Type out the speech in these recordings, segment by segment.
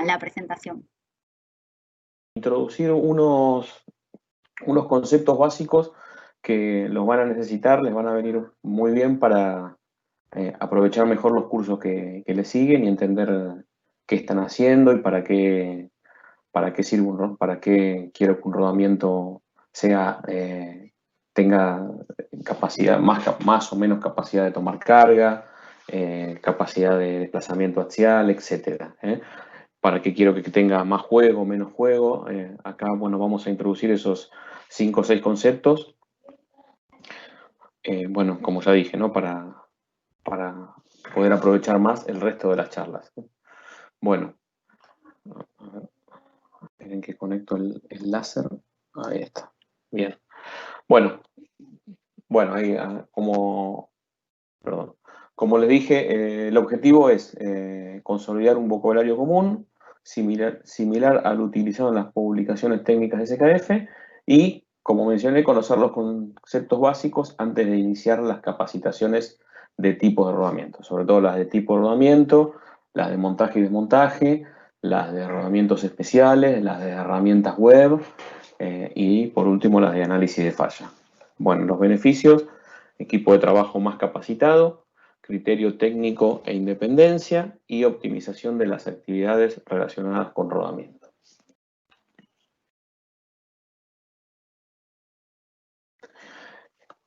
la presentación. Introducir unos conceptos básicos que los van a necesitar, les van a venir muy bien para aprovechar mejor los cursos que les siguen y entender qué están haciendo y para qué sirve para qué quiero que un rodamiento tenga capacidad, más o menos capacidad de tomar carga, capacidad de desplazamiento axial, etcétera. Para qué quiero que tenga más juego, menos juego. Acá, bueno, vamos a introducir esos 5 o 6 conceptos. Bueno, como ya dije, ¿no? Para poder aprovechar más el resto de las charlas. Bueno, a ver, esperen que conecto el láser. Ahí está. Bien. Bueno, ahí como les dije, el objetivo es consolidar un vocabulario común, similar al utilizado en las publicaciones técnicas de SKF y, como mencioné, conocer los conceptos básicos antes de iniciar las capacitaciones de tipos de rodamiento, sobre todo las de tipo de rodamiento, las de montaje y desmontaje, las de rodamientos especiales, las de herramientas web y, por último, las de análisis de falla. Bueno, los beneficios: equipo de trabajo más capacitado, criterio técnico e independencia y optimización de las actividades relacionadas con rodamiento.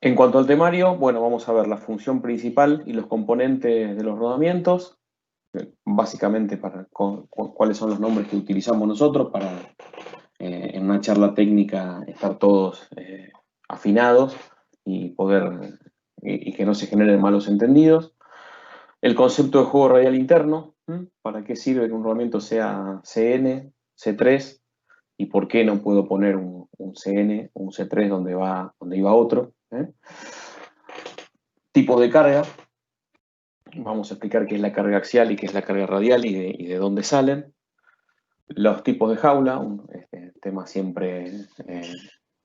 En cuanto al temario, bueno, vamos a ver la función principal y los componentes de los rodamientos, básicamente cuáles son los nombres que utilizamos nosotros para en una charla técnica estar todos afinados y poder y que no se generen malos entendidos. El concepto de juego radial interno, para qué sirve que un rodamiento sea CN, C3 y por qué no puedo poner un CN, un C3 donde iba otro. Tipo de carga, vamos a explicar qué es la carga axial y qué es la carga radial y de dónde salen. Los tipos de jaula, un tema siempre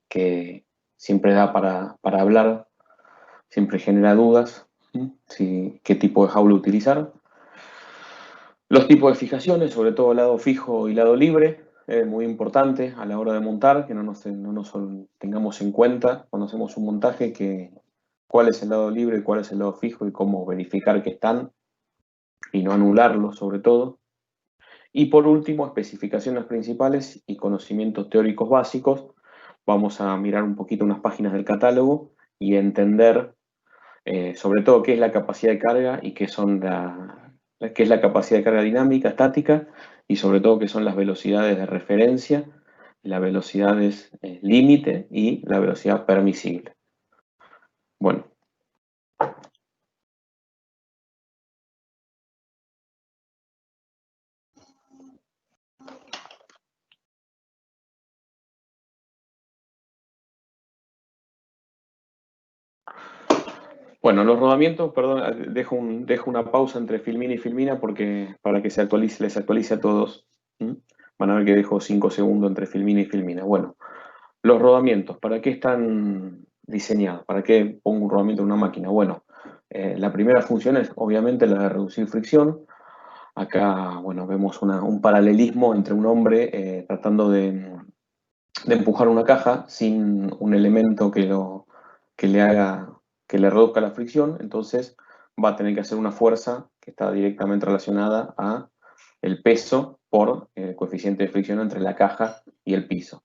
que siempre da para hablar, siempre genera dudas, qué tipo de jaula utilizar. Los tipos de fijaciones, sobre todo lado fijo y lado libre, es muy importante a la hora de montar, que no nos tengamos en cuenta cuando hacemos un montaje cuál es el lado libre y cuál es el lado fijo y cómo verificar que están y no anularlos sobre todo. Y por último, especificaciones principales y conocimientos teóricos básicos. Vamos a mirar un poquito unas páginas del catálogo y entender sobre todo qué es la capacidad de carga y qué es la capacidad de carga dinámica, estática, y sobre todo qué son las velocidades de referencia, las velocidades límite y la velocidad permisible. Bueno. Bueno, los rodamientos, perdón, dejo una pausa entre Filmina y Filmina para que les actualice a todos. Van a ver que dejo 5 segundos entre Filmina y Filmina. Bueno, los rodamientos, ¿para qué están diseñados? ¿Para qué pongo un rodamiento en una máquina? Bueno, la primera función es obviamente la de reducir fricción. Acá, bueno, vemos un paralelismo entre un hombre tratando de empujar una caja sin un elemento que le reduzca la fricción, entonces va a tener que hacer una fuerza que está directamente relacionada a el peso por el coeficiente de fricción entre la caja y el piso.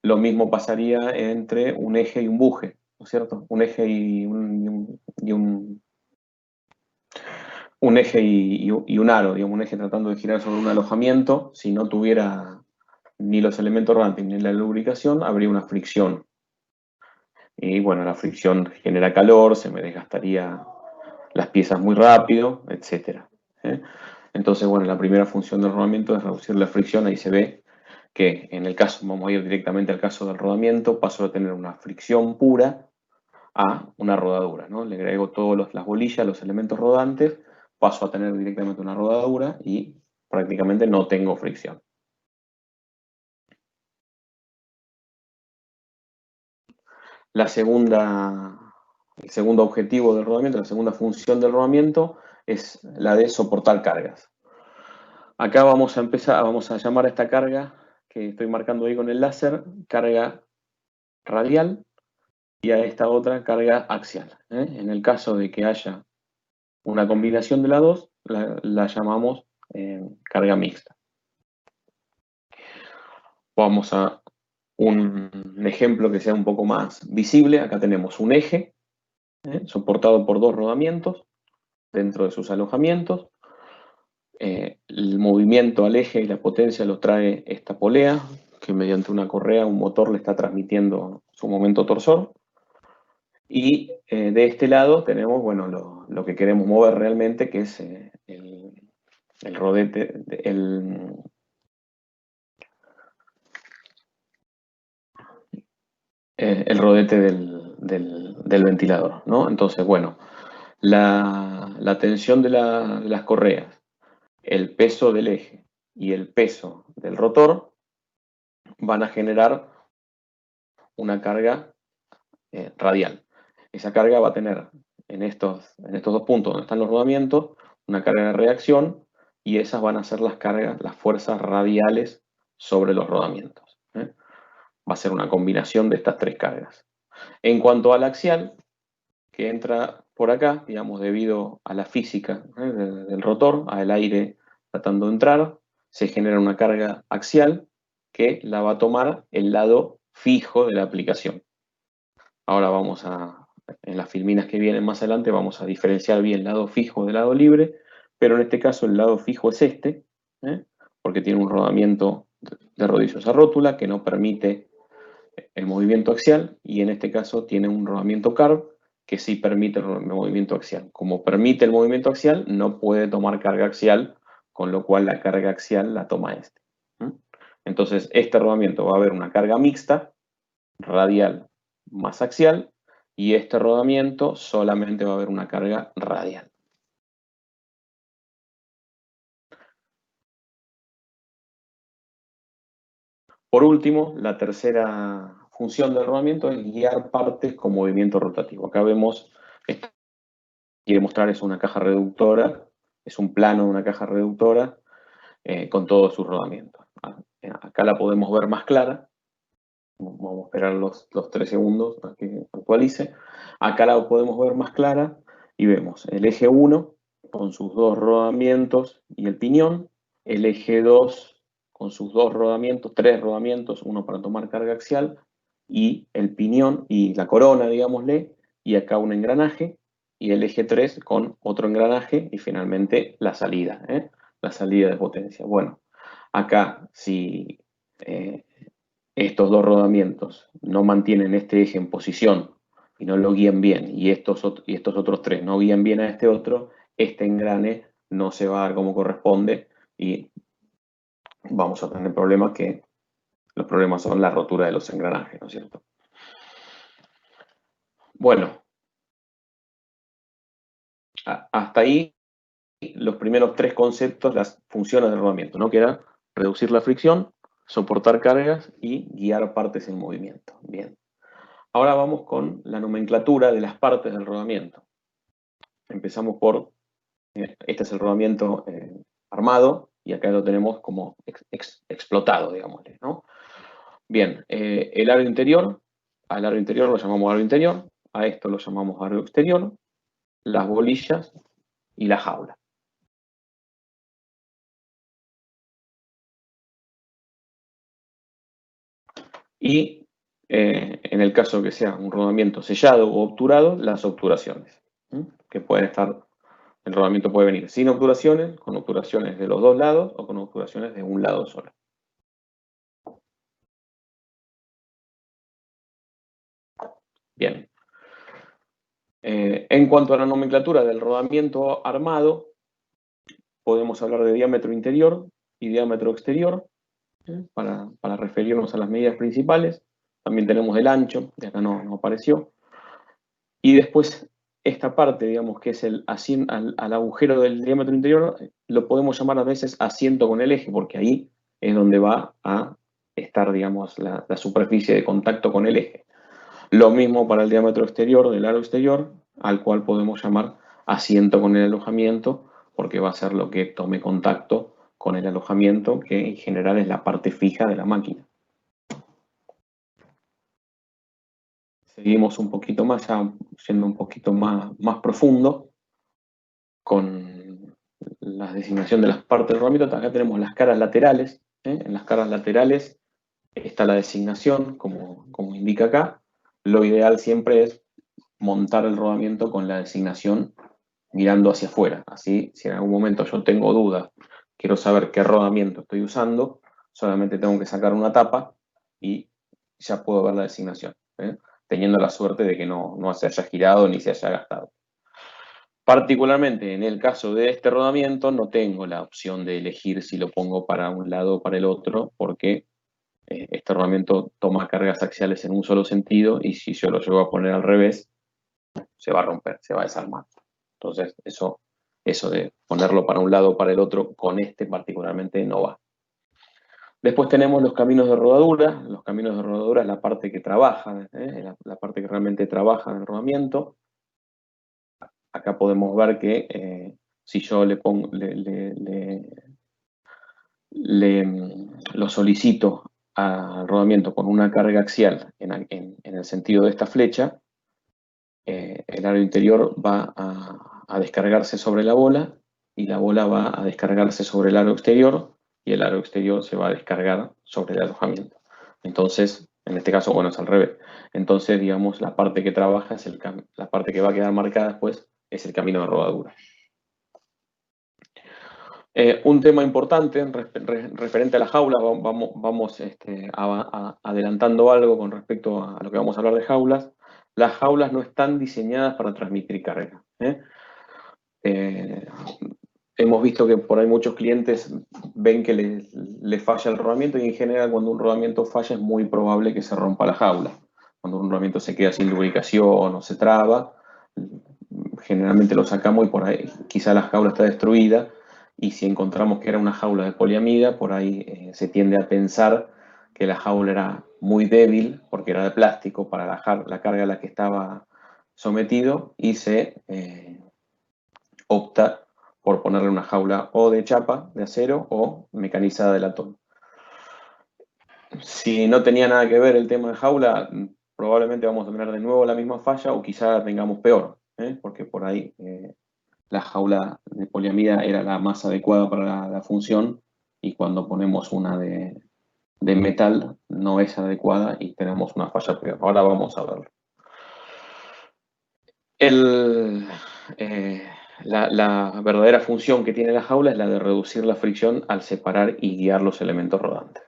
Lo mismo pasaría entre un eje y un buje, ¿no es cierto? Un eje y un eje y un aro, digamos, un eje tratando de girar sobre un alojamiento. Si no tuviera ni los elementos rodantes ni la lubricación, habría una fricción. Y bueno, la fricción genera calor, se me desgastaría las piezas muy rápido, etc. Entonces, bueno, la primera función del rodamiento es reducir la fricción. Ahí se ve que en el caso, vamos a ir directamente al caso del rodamiento, paso a tener una fricción pura a una rodadura, ¿no? Le agrego todas las bolillas, los elementos rodantes, paso a tener directamente una rodadura y prácticamente no tengo fricción. El segundo objetivo del rodamiento, la segunda función del rodamiento es la de soportar cargas. Acá vamos a llamar a esta carga que estoy marcando ahí con el láser, carga radial, y a esta otra carga axial. En el caso de que haya una combinación de las dos, la llamamos carga mixta. Vamos a un ejemplo que sea un poco más visible. Acá tenemos un eje soportado por dos rodamientos dentro de sus alojamientos. El movimiento al eje y la potencia lo trae esta polea, que mediante una correa, un motor, le está transmitiendo su momento torsor. Y de este lado tenemos, bueno, lo que queremos mover realmente, que es el rodete, el rodete del ventilador, ¿no? Entonces, bueno, la tensión de las correas, el peso del eje y el peso del rotor van a generar una carga radial. Esa carga va a tener en estos dos puntos donde están los rodamientos una carga de reacción, y esas van a ser las cargas, las fuerzas radiales sobre los rodamientos. Va a ser una combinación de estas tres cargas. En cuanto al axial, que entra por acá, digamos, debido a la física del rotor, al aire tratando de entrar, se genera una carga axial que la va a tomar el lado fijo de la aplicación. Ahora en las filminas que vienen más adelante, vamos a diferenciar bien el lado fijo del lado libre, pero en este caso el lado fijo es este, porque tiene un rodamiento de rodillos a rótula que no permite el movimiento axial, y en este caso tiene un rodamiento carb que sí permite el movimiento axial. Como permite el movimiento axial, no puede tomar carga axial, con lo cual la carga axial la toma este. Entonces, este rodamiento va a haber una carga mixta, radial más axial, y este rodamiento solamente va a haber una carga radial. Por último, la tercera función del rodamiento es guiar partes con movimiento rotativo. Acá vemos, esto quiere mostrar, es una caja reductora, es un plano de una caja reductora con todos sus rodamientos. Acá la podemos ver más clara. Vamos a esperar los 3 segundos a que actualice. Acá la podemos ver más clara y vemos el eje 1 con sus dos rodamientos y el piñón, el eje 2 con sus dos rodamientos, 3 rodamientos, uno para tomar carga axial, y el piñón y la corona, digámosle, y acá un engranaje, y el eje 3 con otro engranaje, y finalmente la salida de potencia. Bueno, acá si estos dos rodamientos no mantienen este eje en posición y no lo guían bien, y estos otros tres no guían bien a este otro, este engrane no se va a dar como corresponde y vamos a tener problemas, que los problemas son la rotura de los engranajes, ¿no es cierto? Bueno, hasta ahí los primeros tres conceptos, las funciones del rodamiento, ¿no? Que era reducir la fricción, soportar cargas y guiar partes en movimiento. Bien. Ahora vamos con la nomenclatura de las partes del rodamiento. Empezamos por, este es el rodamiento armado, y acá lo tenemos como explotado, digámosle, ¿no? Bien, el aro interior, al aro interior lo llamamos aro interior, a esto lo llamamos aro exterior, las bolillas y la jaula. Y en el caso que sea un rodamiento sellado o obturado, las obturaciones, que pueden estar, el rodamiento puede venir sin obturaciones, con obturaciones de los dos lados o con obturaciones de un lado solo. Bien. En cuanto a la nomenclatura del rodamiento armado, podemos hablar de diámetro interior y diámetro exterior, para referirnos a las medidas principales. También tenemos el ancho, de acá no apareció. Y después esta parte, digamos, que es al agujero del diámetro interior, lo podemos llamar a veces asiento con el eje, porque ahí es donde va a estar, digamos, la superficie de contacto con el eje. Lo mismo para el diámetro exterior del aro exterior, al cual podemos llamar asiento con el alojamiento, porque va a ser lo que tome contacto con el alojamiento, que en general es la parte fija de la máquina. Seguimos un poquito más, ya siendo un poquito más profundo, con la designación de las partes del rodamiento. Acá tenemos las caras laterales. En las caras laterales está la designación, como indica acá. Lo ideal siempre es montar el rodamiento con la designación mirando hacia afuera. Así, si en algún momento yo tengo dudas, quiero saber qué rodamiento estoy usando, solamente tengo que sacar una tapa y ya puedo ver la designación, teniendo la suerte de que no se haya girado ni se haya gastado. Particularmente en el caso de este rodamiento no tengo la opción de elegir si lo pongo para un lado o para el otro, porque este rodamiento toma cargas axiales en un solo sentido y si yo lo llevo a poner al revés, se va a romper, se va a desarmar. Entonces, eso de ponerlo para un lado o para el otro, con este particularmente no va. Después tenemos los caminos de rodadura. Los caminos de rodadura es la parte que trabaja, la parte que realmente trabaja en el rodamiento. Acá podemos ver que si yo le pongo, lo solicito al rodamiento con una carga axial en el sentido de esta flecha, el aro interior va a descargarse sobre la bola y la bola va a descargarse sobre el aro exterior y el aro exterior se va a descargar sobre el alojamiento. Entonces, en este caso, bueno, es al revés. Entonces, digamos, la parte que trabaja, la parte que va a quedar marcada después, es el camino de rodadura. Un tema importante referente a las jaulas, vamos adelantando algo con respecto a lo que vamos a hablar de jaulas. Las jaulas no están diseñadas para transmitir carga. Hemos visto que por ahí muchos clientes ven que les falla el rodamiento y en general cuando un rodamiento falla es muy probable que se rompa la jaula. Cuando un rodamiento se queda sin lubricación o se traba, generalmente lo sacamos y por ahí quizá la jaula está destruida y si encontramos que era una jaula de poliamida, por ahí se tiende a pensar que la jaula era muy débil porque era de plástico para la carga a la que estaba sometido y se opta por ponerle una jaula o de chapa, de acero, o mecanizada de latón. Si no tenía nada que ver el tema de jaula, probablemente vamos a tener de nuevo la misma falla o quizá tengamos peor, porque por ahí la jaula de poliamida era la más adecuada para la función y cuando ponemos una de metal no es adecuada y tenemos una falla peor. Ahora vamos a verlo. La verdadera función que tiene la jaula es la de reducir la fricción al separar y guiar los elementos rodantes.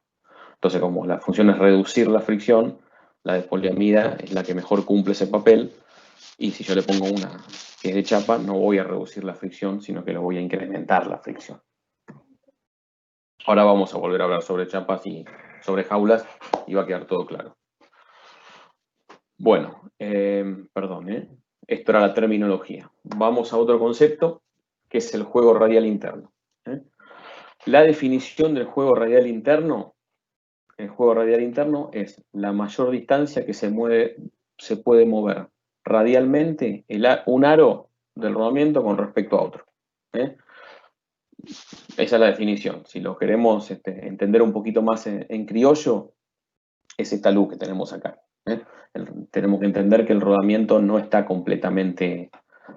Entonces, como la función es reducir la fricción, la de poliamida es la que mejor cumple ese papel. Y si yo le pongo una que es de chapa, no voy a reducir la fricción, sino que lo voy a incrementar la fricción. Ahora vamos a volver a hablar sobre chapas y sobre jaulas y va a quedar todo claro. Bueno, perdón, esto era la terminología. Vamos a otro concepto, que es el juego radial interno. La definición del juego radial interno, el juego radial interno es la mayor distancia que se puede mover radialmente un aro del rodamiento con respecto a otro. Esa es la definición. Si lo queremos entender un poquito más en criollo, es esta luz que tenemos acá. Tenemos que entender que el rodamiento no está completamente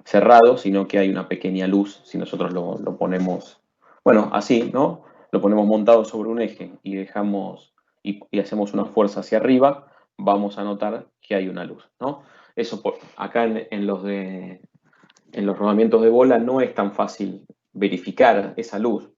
cerrado, sino que hay una pequeña luz. Si nosotros lo ponemos, bueno, así, ¿no? Lo ponemos montado sobre un eje y dejamos y hacemos una fuerza hacia arriba, vamos a notar que hay una luz, ¿no? Eso acá en los rodamientos de bola no es tan fácil verificar esa luz.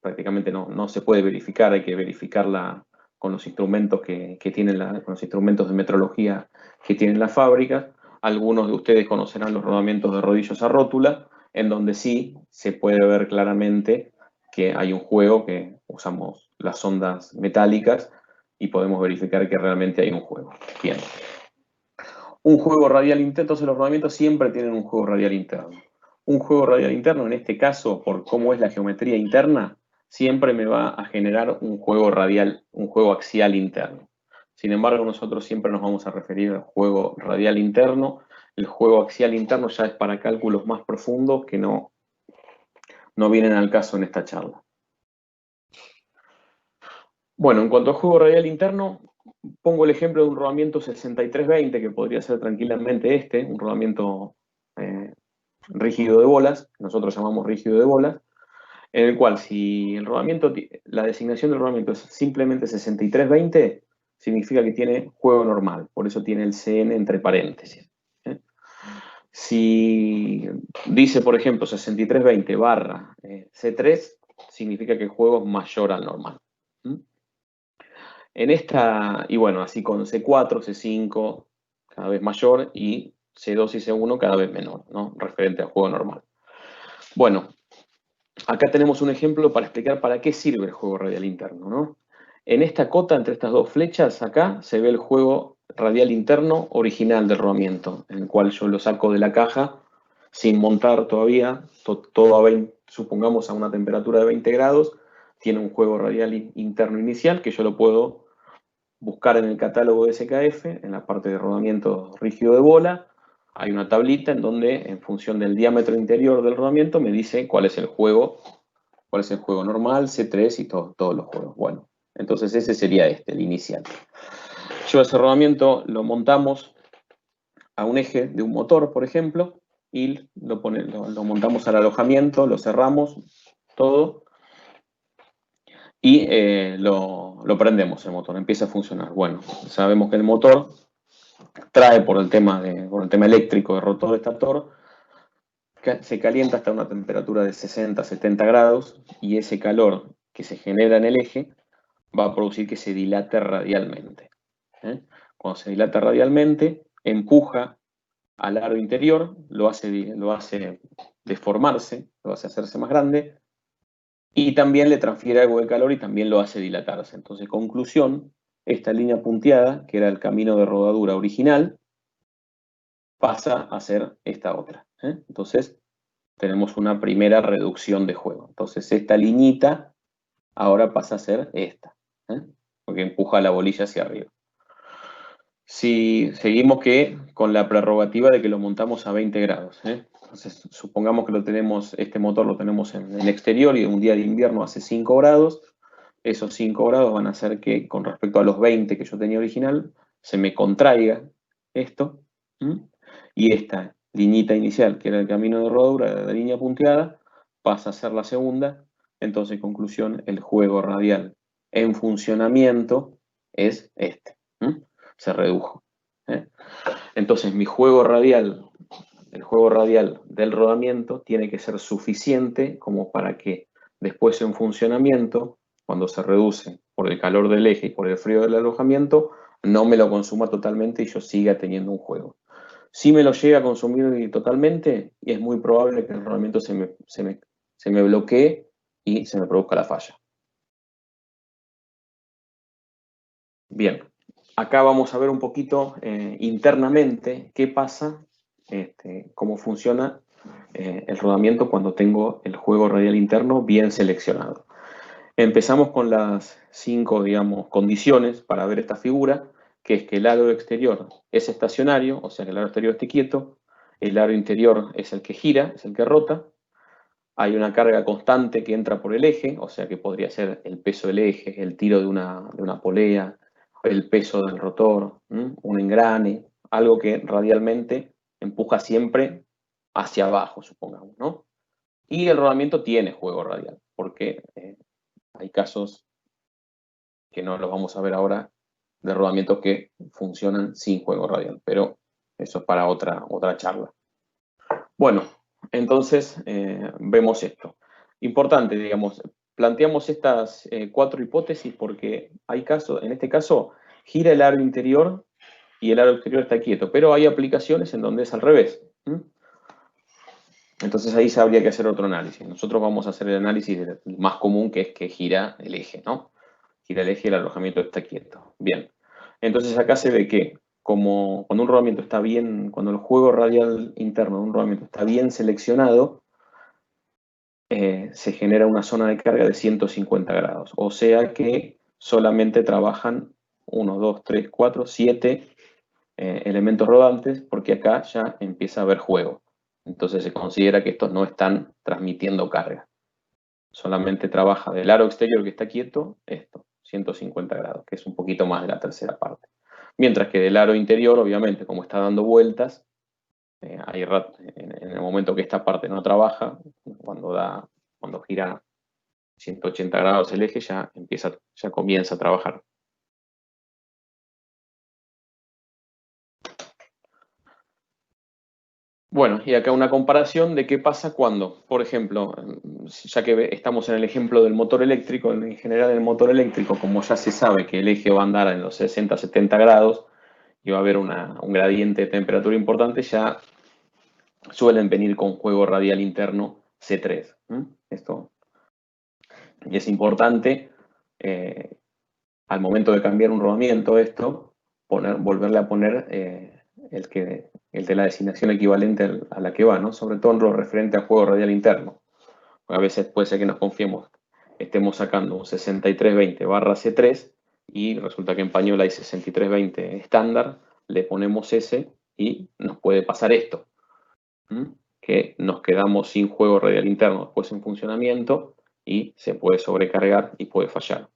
Prácticamente no se puede verificar, hay que verificarla con los instrumentos que tienen con los instrumentos de metrología que tienen las fábricas. Algunos de ustedes conocerán los rodamientos de rodillos a rótula, en donde sí se puede ver claramente que hay un juego, que usamos las ondas metálicas y podemos verificar que realmente hay un juego. Bien. Un juego radial interno, entonces los rodamientos siempre tienen un juego radial interno. Un juego radial interno, en este caso, por cómo es la geometría interna, siempre me va a generar un juego radial, un juego axial interno. Sin embargo, nosotros siempre nos vamos a referir al juego radial interno. El juego axial interno ya es para cálculos más profundos que no vienen al caso en esta charla. Bueno, en cuanto a juego radial interno, pongo el ejemplo de un rodamiento 6320, que podría ser tranquilamente un rodamiento rígido de bolas, nosotros llamamos rígido de bolas, en el cual si el rodamiento, la designación del rodamiento es simplemente 6320, significa que tiene juego normal, por eso tiene el CN entre paréntesis. Si dice, por ejemplo, 6320 barra C3, significa que el juego es mayor al normal. En esta, y bueno, así con C4, C5 cada vez mayor y C2 y C1 cada vez menor, ¿no? Referente al juego normal. Bueno, acá tenemos un ejemplo para explicar para qué sirve el juego radial interno, ¿no? En esta cota, entre estas dos flechas, acá se ve el juego radial interno original del rodamiento, en el cual yo lo saco de la caja sin montar todavía, todo a 20, supongamos a una temperatura de 20 grados, tiene un juego radial interno inicial que yo lo puedo buscar en el catálogo de SKF, en la parte de rodamiento rígido de bola. Hay una tablita en donde, en función del diámetro interior del rodamiento, me dice cuál es el juego normal, C3 y todos los juegos. Bueno, entonces ese sería el inicial. Yo ese rodamiento lo montamos a un eje de un motor, por ejemplo, y lo montamos al alojamiento, lo cerramos, todo, y lo prendemos el motor, empieza a funcionar. Bueno, sabemos que el motor trae por el tema eléctrico de rotor-estator, se calienta hasta una temperatura de 60, 70 grados y ese calor que se genera en el eje va a producir que se dilate radialmente. Cuando se dilata radialmente, empuja al aro interior, lo hace deformarse, lo hace hacerse más grande y también le transfiere algo de calor y también lo hace dilatarse. Entonces, conclusión, esta línea punteada, que era el camino de rodadura original, pasa a ser esta otra. Entonces, tenemos una primera reducción de juego. Entonces, esta liñita ahora pasa a ser esta, porque empuja la bolilla hacia arriba. Si seguimos con la prerrogativa de que lo montamos a 20 grados. Entonces, supongamos que este motor lo tenemos en el exterior y un día de invierno hace 5 grados. Esos 5 grados van a hacer que, con respecto a los 20 que yo tenía original, se me contraiga esto. Y esta liñita inicial, que era el camino de rodadura de la línea punteada, pasa a ser la segunda. Entonces, conclusión, el juego radial en funcionamiento es este. Se redujo. Entonces, el juego radial del rodamiento tiene que ser suficiente como para que después en funcionamiento, cuando se reduce por el calor del eje y por el frío del alojamiento, no me lo consuma totalmente y yo siga teniendo un juego. Si me lo llega a consumir totalmente, y es muy probable que el rodamiento se me bloquee y se me produzca la falla. Bien, acá vamos a ver un poquito internamente qué pasa, cómo funciona el rodamiento cuando tengo el juego radial interno bien seleccionado. Empezamos con las 5, digamos, condiciones para ver esta figura, que es que el aro exterior es estacionario, o sea que el aro exterior esté quieto, el aro interior es el que gira, es el que rota, hay una carga constante que entra por el eje, o sea que podría ser el peso del eje, el tiro de una polea, el peso del rotor, un engrane, algo que radialmente empuja siempre hacia abajo, supongamos, ¿no? Y el rodamiento tiene juego radial, porque hay casos que no los vamos a ver ahora de rodamientos que funcionan sin juego radial, pero eso es para otra charla. Bueno, entonces vemos esto. Importante, digamos, planteamos estas 4 hipótesis porque hay casos, en este caso, gira el aro interior y el aro exterior está quieto, pero hay aplicaciones en donde es al revés. Entonces ahí habría que hacer otro análisis. Nosotros vamos a hacer el análisis más común, que es que gira el eje, ¿no? Gira el eje y el alojamiento está quieto. Bien. Entonces acá se ve que como cuando un rodamiento está bien, cuando el juego radial interno de un rodamiento está bien seleccionado, se genera una zona de carga de 150 grados. O sea que solamente trabajan 1, 2, 3, 4, 7 elementos rodantes, porque acá ya empieza a haber juego. Entonces se considera que estos no están transmitiendo carga. Solamente trabaja del aro exterior que está quieto, esto. 150 grados, que es un poquito más de la tercera parte. Mientras que del aro interior, obviamente, como está dando vueltas, en el momento que esta parte no trabaja, cuando gira 180 grados el eje, ya comienza a trabajar. Bueno, y acá una comparación de qué pasa cuando, por ejemplo, ya que estamos en el ejemplo del motor eléctrico, en general el motor eléctrico, como ya se sabe que el eje va a andar en los 60-70 grados y va a haber un gradiente de temperatura importante, ya suelen venir con juego radial interno C3. Esto, y es importante, al momento de cambiar un rodamiento, volverle a poner el de la designación equivalente a la que va, ¿no? Sobre todo en lo referente a juego radial interno. A veces puede ser que nos confiemos, estemos sacando un 6320/C3 y resulta que en Pañola hay 6320 estándar, le ponemos ese y nos puede pasar esto, que nos quedamos sin juego radial interno después en funcionamiento y se puede sobrecargar y puede fallar.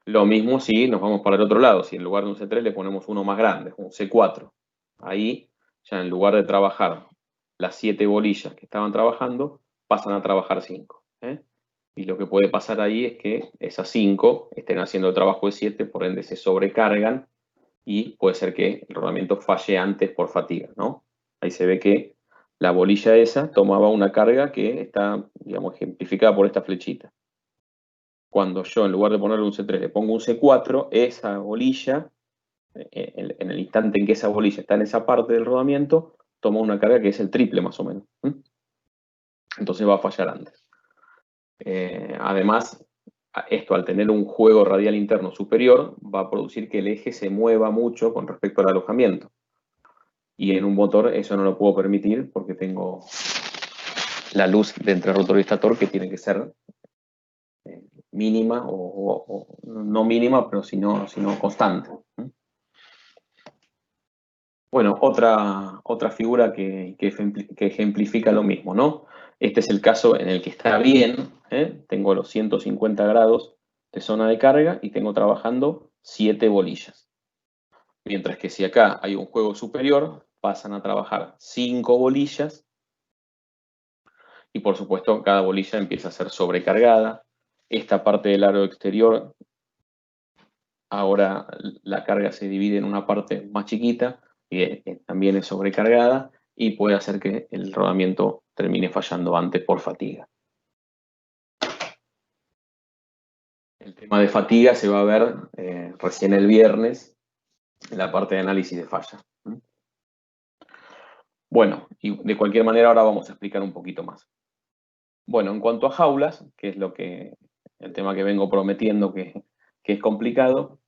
Lo mismo si nos vamos para el otro lado, si en lugar de un C3 le ponemos uno más grande, un C4. Ahí, ya en lugar de trabajar las 7 bolillas que estaban trabajando, pasan a trabajar 5. Y lo que puede pasar ahí es que esas 5 estén haciendo el trabajo de 7, por ende se sobrecargan y puede ser que el rodamiento falle antes por fatiga, ¿no? Ahí se ve que la bolilla esa tomaba una carga que está, digamos, ejemplificada por esta flechita. Cuando yo, en lugar de ponerle un C3, le pongo un C4, esa bolilla, en el instante en que esa bolilla está en esa parte del rodamiento, toma una carga que es el triple más o menos. Entonces va a fallar antes. Además, esto al tener un juego radial interno superior, va a producir que el eje se mueva mucho con respecto al alojamiento. Y en un motor eso no lo puedo permitir porque tengo la luz de entre rotor y estator que tiene que ser mínima o no mínima, pero sino constante. Bueno, otra figura que ejemplifica lo mismo, ¿no? Este es el caso en el que está bien, tengo los 150 grados de zona de carga y tengo trabajando 7 bolillas. Mientras que si acá hay un juego superior, pasan a trabajar 5 bolillas y por supuesto cada bolilla empieza a ser sobrecargada. Esta parte del aro exterior, ahora la carga se divide en una parte más chiquita y también es sobrecargada y puede hacer que el rodamiento termine fallando antes por fatiga. El tema de fatiga se va a ver recién el viernes en la parte de análisis de falla. Bueno, y de cualquier manera ahora vamos a explicar un poquito más. Bueno, en cuanto a jaulas, que es el tema que vengo prometiendo que es complicado,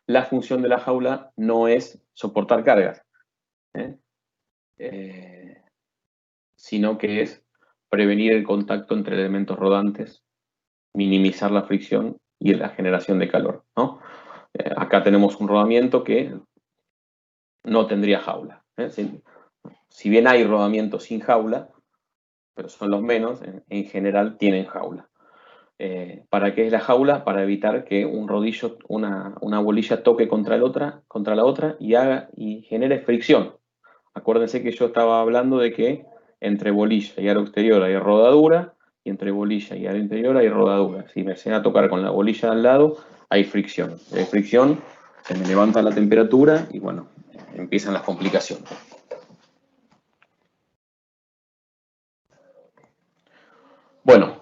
la función de la jaula no es soportar cargas, sino que es prevenir el contacto entre elementos rodantes, minimizar la fricción y la generación de calor, ¿no? Acá tenemos un rodamiento que no tendría jaula. Si bien hay rodamientos sin jaula, pero son los menos, en general tienen jaula. ¿Para qué es la jaula? Para evitar que un rodillo, una bolilla toque contra la otra y genere fricción. Acuérdense que yo estaba hablando de que entre bolilla y aro exterior hay rodadura y entre bolilla y aro interior hay rodadura. Si me hacen a tocar con la bolilla de al lado, hay fricción. Hay fricción, se me levanta la temperatura y bueno, empiezan las complicaciones. Bueno,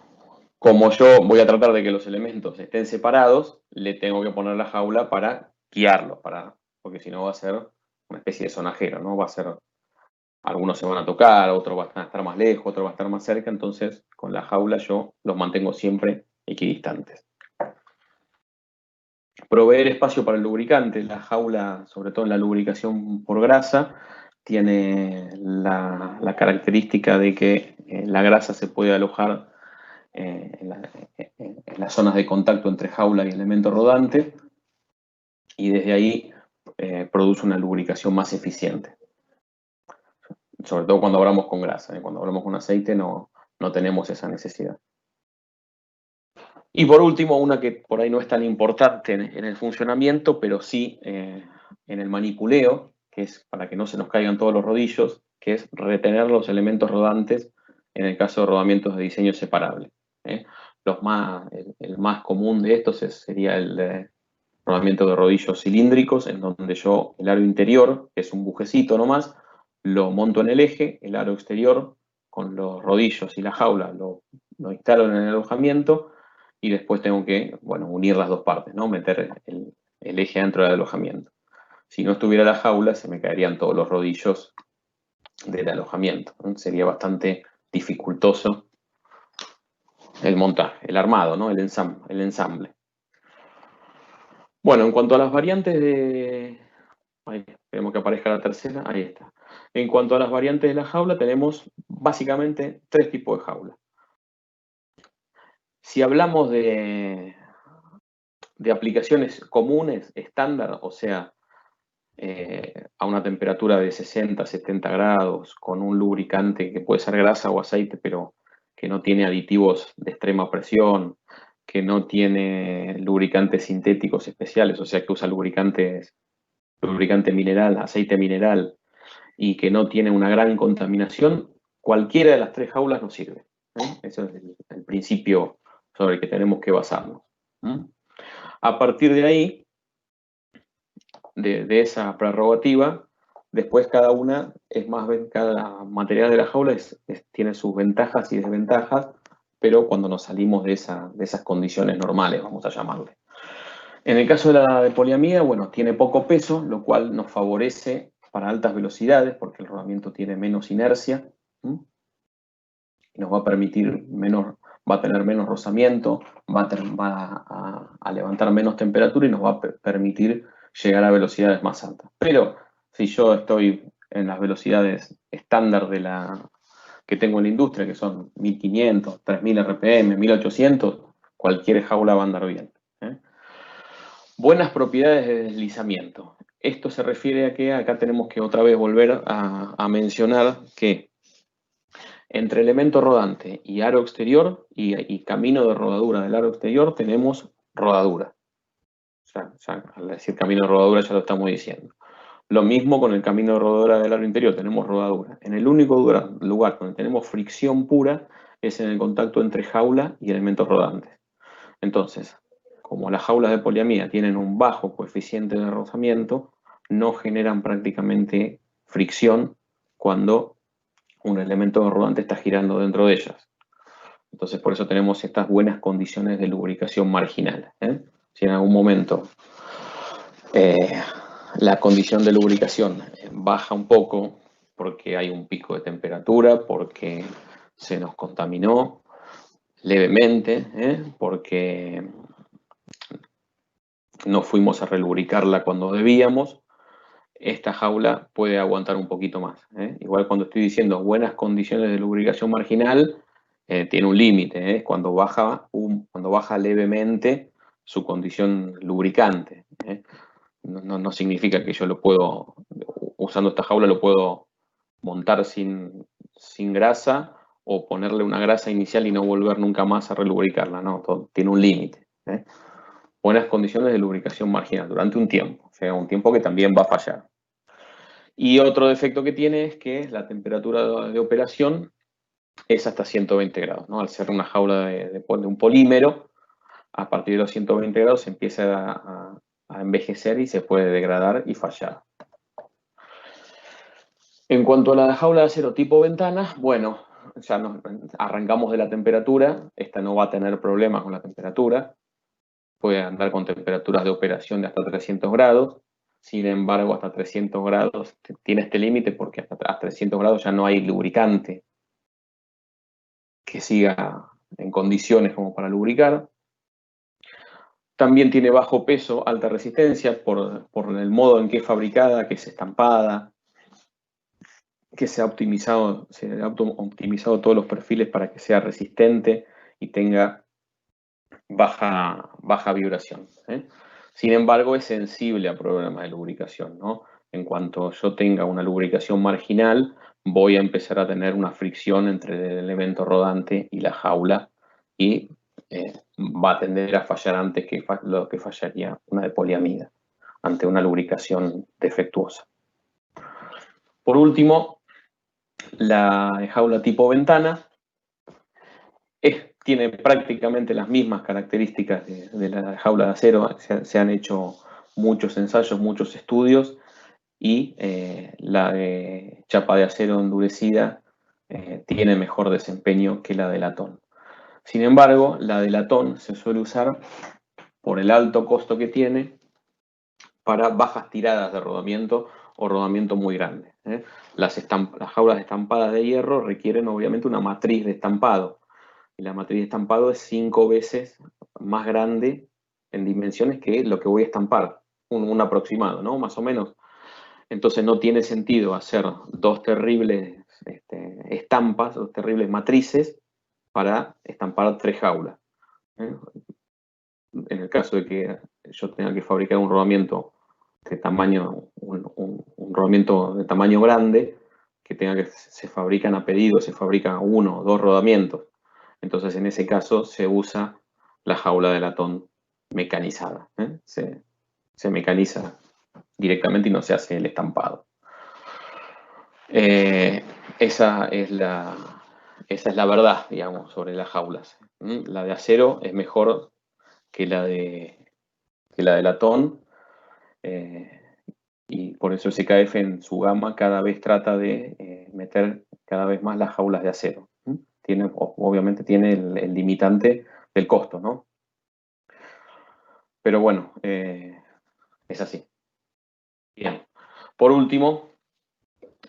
como yo voy a tratar de que los elementos estén separados, le tengo que poner la jaula para guiarlos, porque si no va a ser una especie de sonajero, ¿no? Va a ser, algunos se van a tocar, otros van a estar más lejos, otros van a estar más cerca, entonces con la jaula yo los mantengo siempre equidistantes. Proveer espacio para el lubricante. La jaula, sobre todo en la lubricación por grasa, tiene la característica de que la grasa se puede alojar en las zonas de contacto entre jaula y elemento rodante y desde ahí produce una lubricación más eficiente. Sobre todo cuando hablamos con grasa, cuando hablamos con aceite no tenemos esa necesidad. Y por último, una que por ahí no es tan importante en el funcionamiento, pero sí en el manipuleo, que es para que no se nos caigan todos los rodillos, que es retener los elementos rodantes en el caso de rodamientos de diseño separable. El más común de estos sería el de rodamiento de rodillos cilíndricos, en donde yo el aro interior, que es un bujecito nomás, lo monto en el eje, el aro exterior con los rodillos y la jaula lo instalo en el alojamiento y después tengo que, bueno, unir las dos partes, ¿no? Meter el eje dentro del alojamiento. Si no estuviera la jaula, se me caerían todos los rodillos del alojamiento, ¿no? Sería bastante dificultoso el montaje, el armado, ¿no? El ensamble. Bueno, en cuanto a las variantes de... Ahí, esperemos que aparezca la tercera, ahí está. En cuanto a las variantes de la jaula, tenemos básicamente tres tipos de jaula. Si hablamos de aplicaciones comunes, estándar, o sea, a una temperatura de 60, 70 grados, con un lubricante que puede ser grasa o aceite, pero que no tiene aditivos de extrema presión, que no tiene lubricantes sintéticos especiales, o sea, que usa lubricante mineral, aceite mineral, y que no tiene una gran contaminación, cualquiera de las tres jaulas nos sirve. Ese es el principio sobre el que tenemos que basarnos. A partir de ahí, de esa prerrogativa, después cada material de la jaula tiene sus ventajas y desventajas, pero cuando nos salimos de esas condiciones normales, vamos a llamarle. En el caso de la de poliamida, bueno, tiene poco peso, lo cual nos favorece para altas velocidades, porque el rodamiento tiene menos inercia, y nos va a permitir va a tener menos rozamiento, va a levantar menos temperatura y nos va a permitir llegar a velocidades más altas. Pero si yo estoy en las velocidades estándar que tengo en la industria, que son 1500, 3000 RPM, 1800, cualquier jaula va a andar bien. Buenas propiedades de deslizamiento. Esto se refiere a que acá tenemos que otra vez volver a mencionar que entre elemento rodante y aro exterior y camino de rodadura del aro exterior tenemos rodadura. Ya al decir camino de rodadura ya lo estamos diciendo. Lo mismo con el camino de rodadura del aro interior, tenemos rodadura. En el único lugar donde tenemos fricción pura es en el contacto entre jaula y elementos rodantes. Entonces, como las jaulas de poliamida tienen un bajo coeficiente de rozamiento, no generan prácticamente fricción cuando un elemento rodante está girando dentro de ellas. Entonces, por eso tenemos estas buenas condiciones de lubricación marginal. Si en algún momento la condición de lubricación baja un poco porque hay un pico de temperatura, porque se nos contaminó levemente, porque no fuimos a relubricarla cuando debíamos, esta jaula puede aguantar un poquito más. Igual cuando estoy diciendo buenas condiciones de lubricación marginal, tiene un límite, cuando baja levemente su condición lubricante. No significa que yo lo puedo, usando esta jaula lo puedo montar sin grasa o ponerle una grasa inicial y no volver nunca más a relubricarla. No, todo tiene un límite. Buenas condiciones de lubricación marginal durante un tiempo, o sea, un tiempo que también va a fallar. Y otro defecto que tiene es que la temperatura de operación es hasta 120 grados, ¿no? Al ser una jaula de un polímero, a partir de los 120 grados se empieza a envejecer y se puede degradar y fallar. En cuanto a la jaula de acero tipo ventana, bueno, ya nos arrancamos de la temperatura, esta no va a tener problemas con la temperatura, puede andar con temperaturas de operación de hasta 300 grados, sin embargo hasta 300 grados tiene este límite porque hasta 300 grados ya no hay lubricante que siga en condiciones como para lubricar. También tiene bajo peso, alta resistencia por el modo en que es fabricada, que es estampada, que se ha optimizado todos los perfiles para que sea resistente y tenga baja vibración. Sin embargo, es sensible a problemas de lubricación, ¿no? En cuanto yo tenga una lubricación marginal, voy a empezar a tener una fricción entre el elemento rodante y la jaula y va a tender a fallar antes que lo que fallaría una de poliamida, ante una lubricación defectuosa. Por último, la jaula tipo ventana tiene prácticamente las mismas características de la jaula de acero. Se han hecho muchos ensayos, muchos estudios, y la de chapa de acero endurecida tiene mejor desempeño que la de latón. Sin embargo, la de latón se suele usar por el alto costo que tiene para bajas tiradas de rodamiento o rodamiento muy grande. Las jaulas estampadas de hierro requieren obviamente una matriz de estampado. Y la matriz de estampado es 5 veces más grande en dimensiones que lo que voy a estampar, un aproximado, ¿no? Más o menos. Entonces no tiene sentido hacer dos terribles estampas, dos terribles matrices para estampar 3 jaulas. En el caso de que yo tenga que fabricar un rodamiento de tamaño, un rodamiento de tamaño grande, que se fabrican a pedido, se fabrican 1 o 2 rodamientos. Entonces, en ese caso, se usa la jaula de latón mecanizada. Se mecaniza directamente y no se hace el estampado. Esa es la verdad, digamos, sobre las jaulas. La de acero es mejor que la de latón, y por eso SKF en su gama cada vez trata de meter cada vez más las jaulas de acero. Obviamente tiene el limitante del costo, ¿no? Pero bueno, es así. Bien. Por último,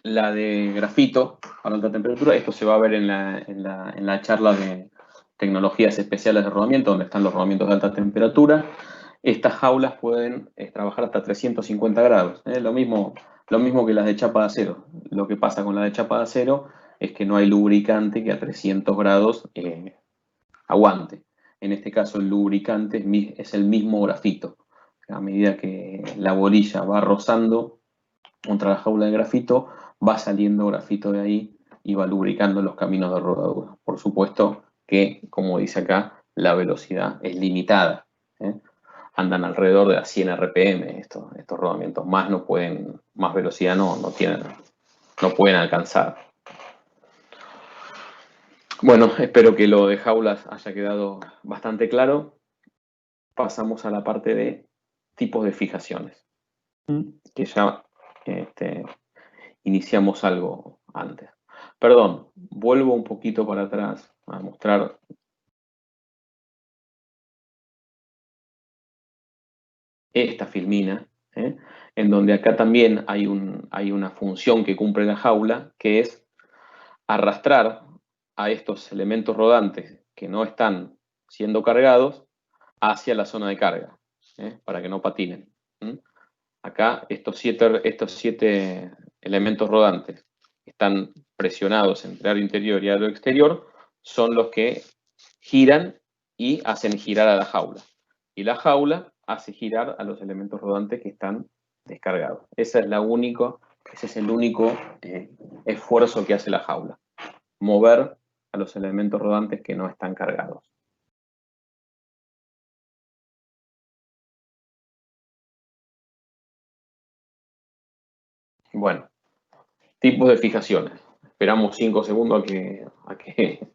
la de grafito para alta temperatura. Esto se va a ver en la charla de tecnologías especiales de rodamiento, donde están los rodamientos de alta temperatura. Estas jaulas pueden trabajar hasta 350 grados. Lo mismo que las de chapa de acero. Lo que pasa con la de chapa de acero es que no hay lubricante que a 300 grados aguante. En este caso el lubricante es el mismo grafito. A medida que la bolilla va rozando contra la jaula de grafito, va saliendo grafito de ahí y va lubricando los caminos de rodadura. Por supuesto que, como dice acá, la velocidad es limitada. Andan alrededor de a 100 RPM estos rodamientos. Más velocidad no pueden alcanzar. Bueno, espero que lo de jaulas haya quedado bastante claro. Pasamos a la parte de tipos de fijaciones, que ya iniciamos algo antes. Perdón, vuelvo un poquito para atrás a mostrar esta filmina, en donde acá también hay una función que cumple la jaula, que es arrastrar a estos elementos rodantes que no están siendo cargados hacia la zona de carga, para que no patinen. Acá estos siete elementos rodantes que están presionados entre aro interior y aro exterior son los que giran y hacen girar a la jaula. Y la jaula hace girar a los elementos rodantes que están descargados. Ese es el único esfuerzo que hace la jaula. Mover a los elementos rodantes que no están cargados. Bueno, tipos de fijaciones. Esperamos 5 segundos a que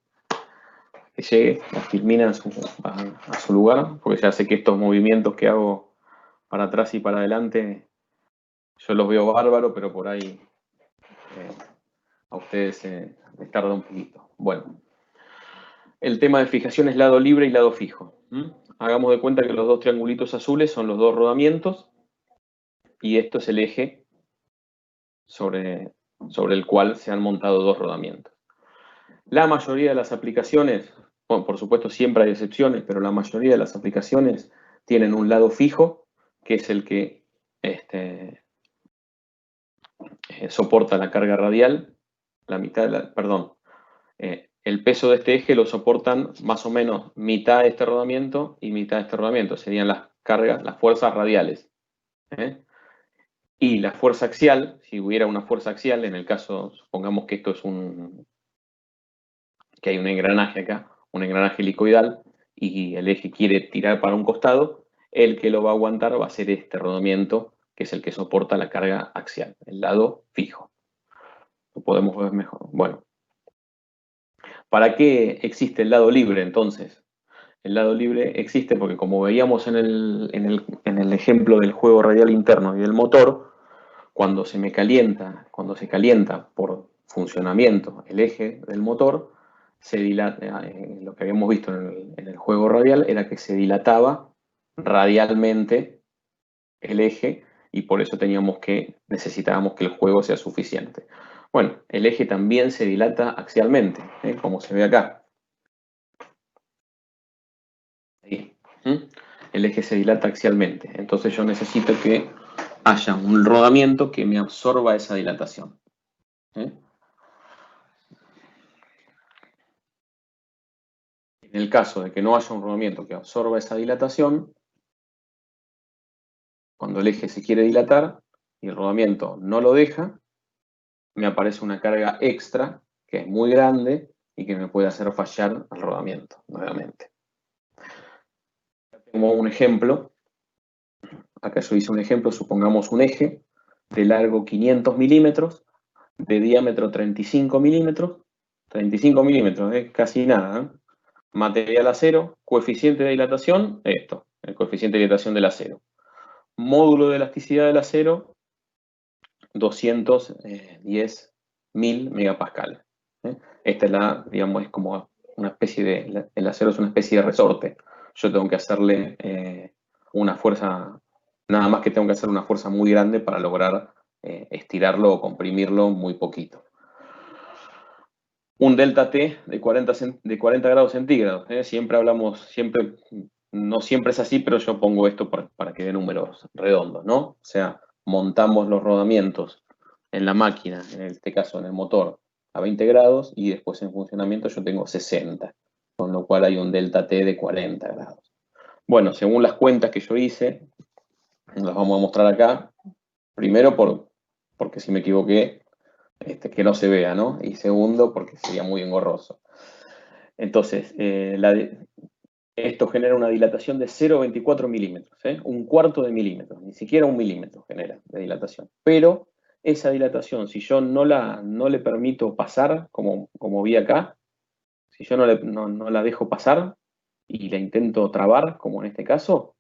llegue la filmina a su lugar, porque ya sé que estos movimientos que hago para atrás y para adelante, yo los veo bárbaro, pero por ahí a ustedes les tarda un poquito. Bueno, el tema de fijación es lado libre y lado fijo. Hagamos de cuenta que los dos triangulitos azules son los dos rodamientos y esto es el eje sobre el cual se han montado dos rodamientos. La mayoría de las aplicaciones, bueno, por supuesto siempre hay excepciones, pero la mayoría de las aplicaciones tienen un lado fijo, que es el que soporta la carga radial, el peso de este eje lo soportan más o menos mitad de este rodamiento y mitad de este rodamiento, serían las fuerzas radiales. Y la fuerza axial, si hubiera una fuerza axial, en el caso, supongamos que esto es que hay un engranaje acá, un engranaje helicoidal, y el eje quiere tirar para un costado, el que lo va a aguantar va a ser este rodamiento, que es el que soporta la carga axial, el lado fijo. Lo podemos ver mejor. Bueno, ¿para qué existe el lado libre entonces? El lado libre existe porque, como veíamos en el ejemplo del juego radial interno y del motor, cuando se calienta por funcionamiento el eje del motor, se dilata, lo que habíamos visto en el juego radial era que se dilataba radialmente el eje y por eso necesitábamos que el juego sea suficiente. Bueno, el eje también se dilata axialmente, como se ve acá. Ahí. El eje se dilata axialmente. Entonces yo necesito que haya un rodamiento que me absorba esa dilatación. En el caso de que no haya un rodamiento que absorba esa dilatación, cuando el eje se quiere dilatar y el rodamiento no lo deja, me aparece una carga extra que es muy grande y que me puede hacer fallar al rodamiento nuevamente. Como un ejemplo, acá yo hice un ejemplo, supongamos un eje de largo 500 milímetros, de diámetro 35 milímetros, 35 milímetros, casi nada, ¿eh? Material acero, coeficiente de dilatación, esto, el coeficiente de dilatación del acero. Módulo de elasticidad del acero, 210.000 megapascales. Esta es digamos, es como una especie el acero es una especie de resorte. Yo tengo que hacerle una fuerza, nada más que tengo que hacer una fuerza muy grande para lograr estirarlo o comprimirlo muy poquito. Un delta T de 40 grados centígrados. No siempre es así, pero yo pongo esto para que dé números redondos, ¿no? O sea, montamos los rodamientos en la máquina, en este caso en el motor, a 20 grados y después en funcionamiento yo tengo 60, con lo cual hay un delta T de 40 grados. Bueno, según las cuentas que yo hice, las vamos a mostrar acá. Primero porque si me equivoqué, que no se vea, ¿no? Y segundo, porque sería muy engorroso. Entonces, esto genera una dilatación de 0,24 milímetros, un cuarto de milímetro, ni siquiera un milímetro genera de dilatación. Pero esa dilatación, si yo no le permito pasar, como vi acá, si yo no la dejo pasar y la intento trabar, como en este caso,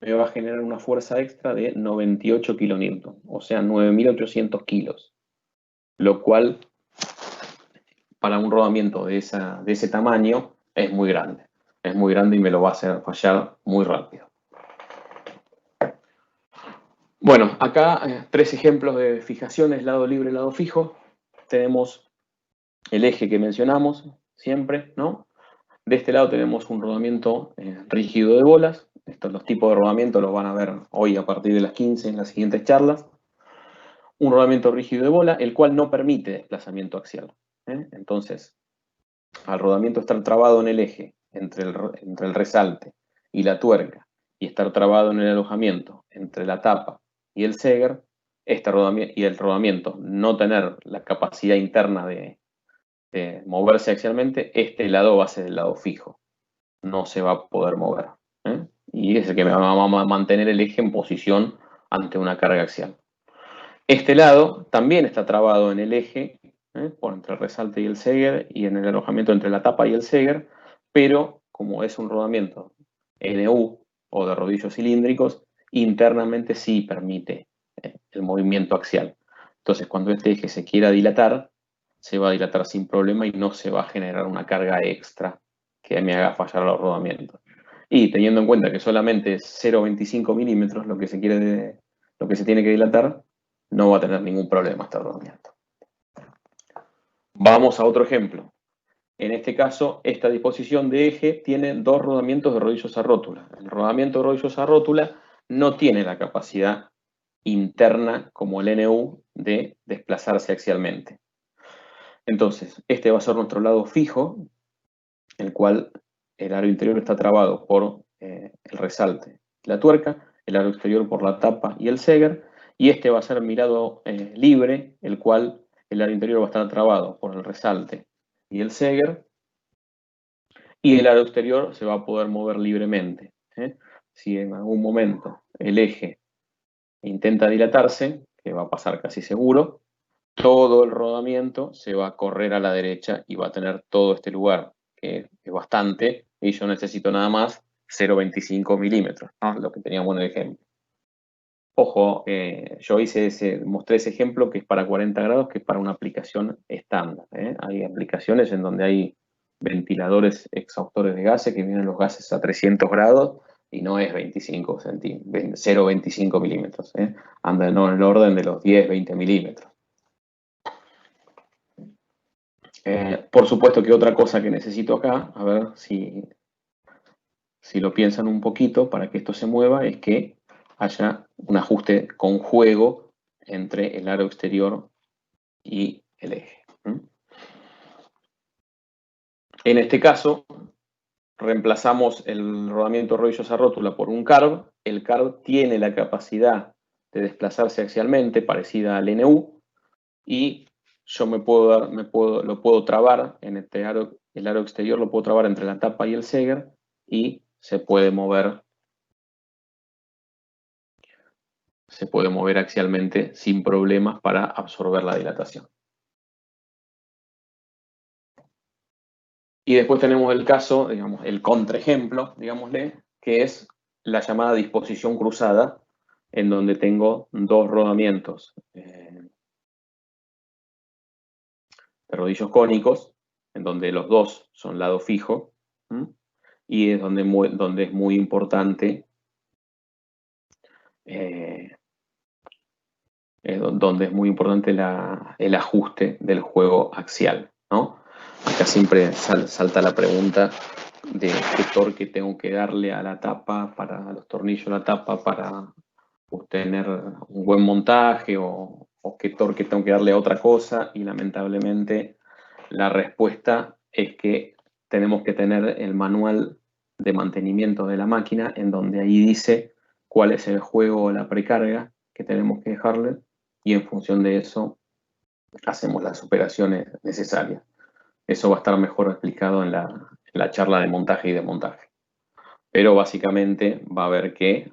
me va a generar una fuerza extra de 98 kilonewton, o sea, 9.800 kilos, lo cual para un rodamiento de ese tamaño es muy grande. Es muy grande y me lo va a hacer fallar muy rápido. Bueno, acá 3 ejemplos de fijaciones, lado libre, lado fijo. Tenemos el eje que mencionamos siempre, ¿no? De este lado tenemos un rodamiento rígido de bolas. Los tipos de rodamiento los van a ver hoy a partir de las 15 en las siguientes charlas. Un rodamiento rígido de bola, el cual no permite desplazamiento axial. Entonces, al rodamiento estar trabado en el eje, entre el resalte y la tuerca, y estar trabado en el alojamiento entre la tapa y el seger, y el rodamiento no tener la capacidad interna de moverse axialmente, este lado va a ser el lado fijo. No se va a poder mover. Y es el que me va a mantener el eje en posición ante una carga axial. Este lado también está trabado en el eje, por entre el resalte y el seger, y en el alojamiento entre la tapa y el seger, pero como es un rodamiento NU o de rodillos cilíndricos, internamente sí permite el movimiento axial. Entonces, cuando este eje se quiera dilatar, se va a dilatar sin problema y no se va a generar una carga extra que me haga fallar los rodamientos. Y teniendo en cuenta que solamente es 0,25 milímetros lo que se tiene que dilatar, no va a tener ningún problema este rodamiento. Vamos a otro ejemplo. En este caso, esta disposición de eje tiene 2 rodamientos de rodillos a rótula. El rodamiento de rodillos a rótula no tiene la capacidad interna como el NU de desplazarse axialmente. Entonces, este va a ser nuestro lado fijo, el cual el aro interior está trabado por el resalte y la tuerca, el aro exterior por la tapa y el seger, y este va a ser mi lado libre, el cual el aro interior va a estar trabado por el resalte y el seger, y el aro exterior se va a poder mover libremente. Si en algún momento el eje intenta dilatarse, que va a pasar casi seguro, todo el rodamiento se va a correr a la derecha y va a tener todo este lugar, que es bastante, y yo necesito nada más 0,25 milímetros, ¿no? Lo que teníamos en el ejemplo. Ojo, yo mostré ese ejemplo que es para 40 grados, que es para una aplicación estándar. Hay aplicaciones en donde hay ventiladores exhaustores de gases, que vienen los gases a 300 grados, y no es 0,25 milímetros. Anda en el orden de los 10, 20 milímetros. Por supuesto que otra cosa que necesito acá, a ver si lo piensan un poquito para que esto se mueva, es que haya un ajuste con juego entre el aro exterior y el eje. En este caso, reemplazamos el rodamiento rodillos a rótula por un carb. El carb tiene la capacidad de desplazarse axialmente, parecida al NU, y yo lo puedo trabar en este aro, el aro exterior lo puedo trabar entre la tapa y el Seger, y se puede mover axialmente sin problemas para absorber la dilatación. Y después tenemos el caso, digamos, el contraejemplo, digámosle, que es la llamada disposición cruzada, en donde tengo dos rodamientos de rodillos cónicos, en donde los dos son lado fijo, y es donde es muy importante el ajuste del juego axial, ¿no? Acá siempre salta la pregunta de qué torque tengo que darle a la tapa, a los tornillos de la tapa para obtener un buen montaje, o qué torque tengo que darle a otra cosa, y lamentablemente la respuesta es que tenemos que tener el manual de mantenimiento de la máquina, en donde ahí dice cuál es el juego o la precarga que tenemos que dejarle, y en función de eso hacemos las operaciones necesarias. Eso va a estar mejor explicado en la charla de montaje y desmontaje. Pero básicamente va a haber que,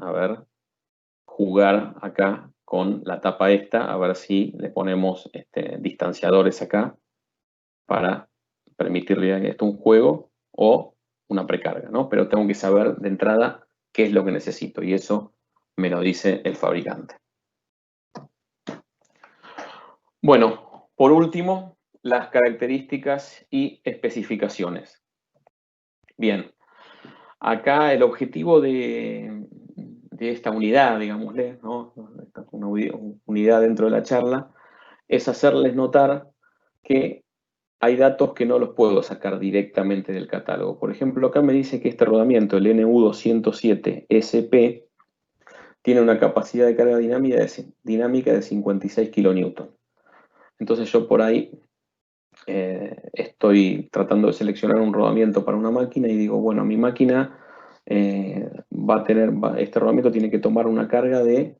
jugar acá con la tapa esta, a ver si le ponemos distanciadores acá para permitirle a esto un juego o una precarga, ¿no? Pero tengo que saber de entrada qué es lo que necesito, y eso me lo dice el fabricante. Bueno, por último, las características y especificaciones. Bien, acá el objetivo de esta unidad, digámosle, ¿no? Una unidad dentro de la charla, es hacerles notar que hay datos que no los puedo sacar directamente del catálogo. Por ejemplo, acá me dice que este rodamiento, el NU207 SP, tiene una capacidad de carga dinámica de 56 kN. Entonces yo por ahí estoy tratando de seleccionar un rodamiento para una máquina y digo, bueno, mi máquina este rodamiento tiene que tomar una carga de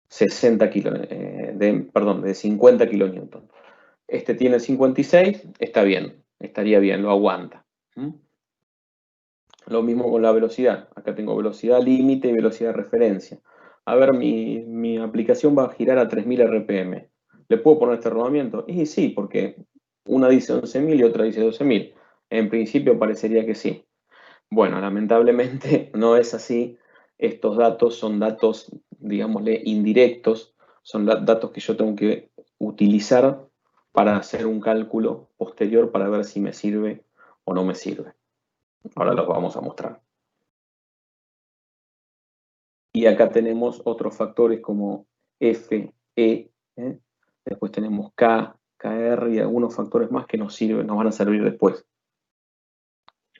50 kN. Este tiene 56, está bien, estaría bien, lo aguanta. Lo mismo con la velocidad. Acá tengo velocidad límite y velocidad de referencia. A ver, mi aplicación va a girar a 3000 RPM. ¿Le puedo poner este rodamiento? Y sí, porque una dice 11.000 y otra dice 12.000. En principio parecería que sí. Bueno, lamentablemente no es así. Estos datos son datos, digámosle, indirectos. Son datos que yo tengo que utilizar para hacer un cálculo posterior para ver si me sirve o no me sirve. Ahora los vamos a mostrar. Y acá tenemos otros factores como F, E, después tenemos K, KR y algunos factores más que nos van a servir después.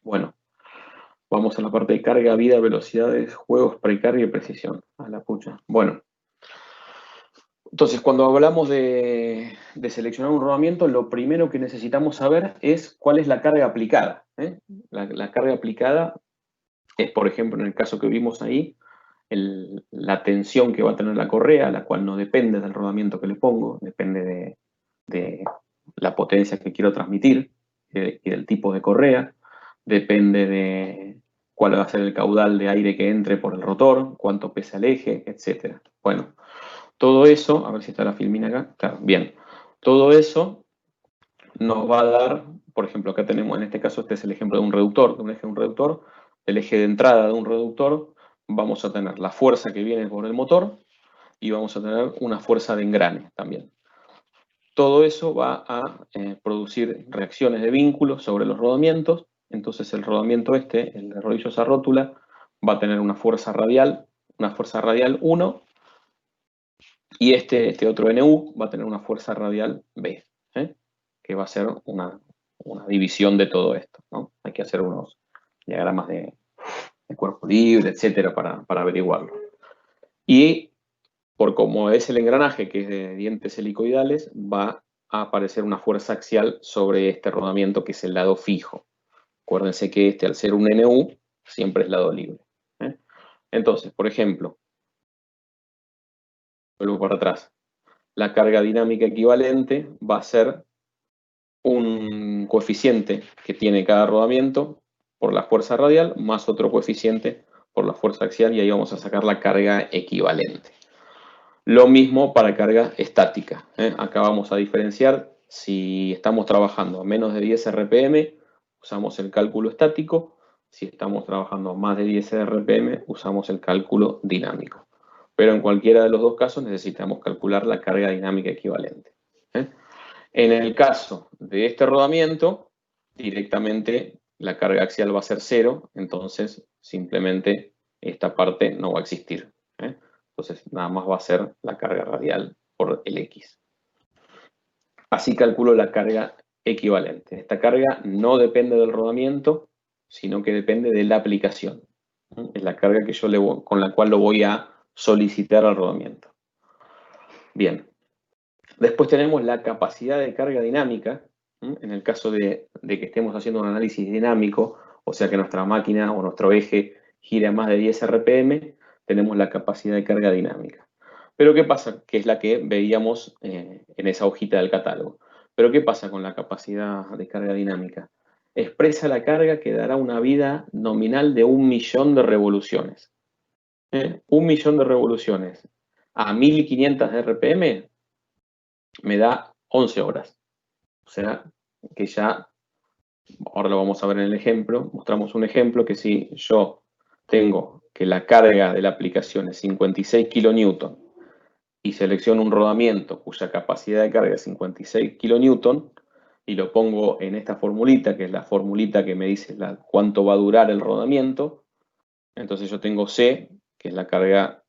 Bueno, vamos a la parte de carga, vida, velocidades, juegos, precarga y precisión. A la pucha. Bueno. Entonces, cuando hablamos de seleccionar un rodamiento, lo primero que necesitamos saber es cuál es la carga aplicada. La carga aplicada es, por ejemplo, en el caso que vimos ahí, la tensión que va a tener la correa, la cual no depende del rodamiento que le pongo, depende de la potencia que quiero transmitir y del tipo de correa. depende de cuál va a ser el caudal de aire que entre por el rotor, cuánto pesa el eje, etc. Bueno, todo eso, a ver si está la filmina acá, claro, bien. Todo eso nos va a dar, por ejemplo, acá tenemos, en este caso, este es el ejemplo de un reductor, de un eje de un reductor. El eje de entrada de un reductor, vamos a tener la fuerza que viene por el motor y vamos a tener una fuerza de engrane también. Todo eso va a producir reacciones de vínculo sobre los rodamientos. Entonces el rodamiento este, el de rodillos a rótula, va a tener una fuerza radial 1, y este otro NU va a tener una fuerza radial B, que va a ser una división de todo esto, ¿no? Hay que hacer unos diagramas de cuerpo libre, etcétera, para averiguarlo. Y por como es el engranaje, que es de dientes helicoidales, va a aparecer una fuerza axial sobre este rodamiento, que es el lado fijo. Acuérdense que este, al ser un NU, siempre es lado libre. Entonces, por ejemplo, vuelvo para atrás. La carga dinámica equivalente va a ser un coeficiente que tiene cada rodamiento por la fuerza radial más otro coeficiente por la fuerza axial, y ahí vamos a sacar la carga equivalente. Lo mismo para carga estática. Acá vamos a diferenciar si estamos trabajando a menos de 10 RPM, usamos el cálculo estático. Si estamos trabajando a más de 10 RPM, usamos el cálculo dinámico. Pero en cualquiera de los dos casos necesitamos calcular la carga dinámica equivalente. En el caso de este rodamiento, directamente la carga axial va a ser 0, entonces simplemente esta parte no va a existir. Entonces nada más va a ser la carga radial por el X. Así calculo la carga equivalente. Esta carga no depende del rodamiento, sino que depende de la aplicación. Es la carga que con la cual lo voy a solicitar al rodamiento. Bien. Después tenemos la capacidad de carga dinámica. En el caso de que estemos haciendo un análisis dinámico, o sea que nuestra máquina o nuestro eje gira más de 10 RPM, tenemos la capacidad de carga dinámica. Pero ¿qué pasa? Que es la que veíamos en esa hojita del catálogo. Pero ¿qué pasa con la capacidad de carga dinámica? Expresa la carga que dará una vida nominal de 1.000.000 de revoluciones. 1.000.000 de revoluciones a 1.500 RPM me da 11 horas. O sea, que ya, ahora lo vamos a ver en el ejemplo, mostramos un ejemplo que si yo tengo que la carga de la aplicación es 56 kN y selecciono un rodamiento cuya capacidad de carga es 56 kN y lo pongo en esta formulita, que es la formulita que me dice cuánto va a durar el rodamiento, entonces yo tengo C, que es la carga,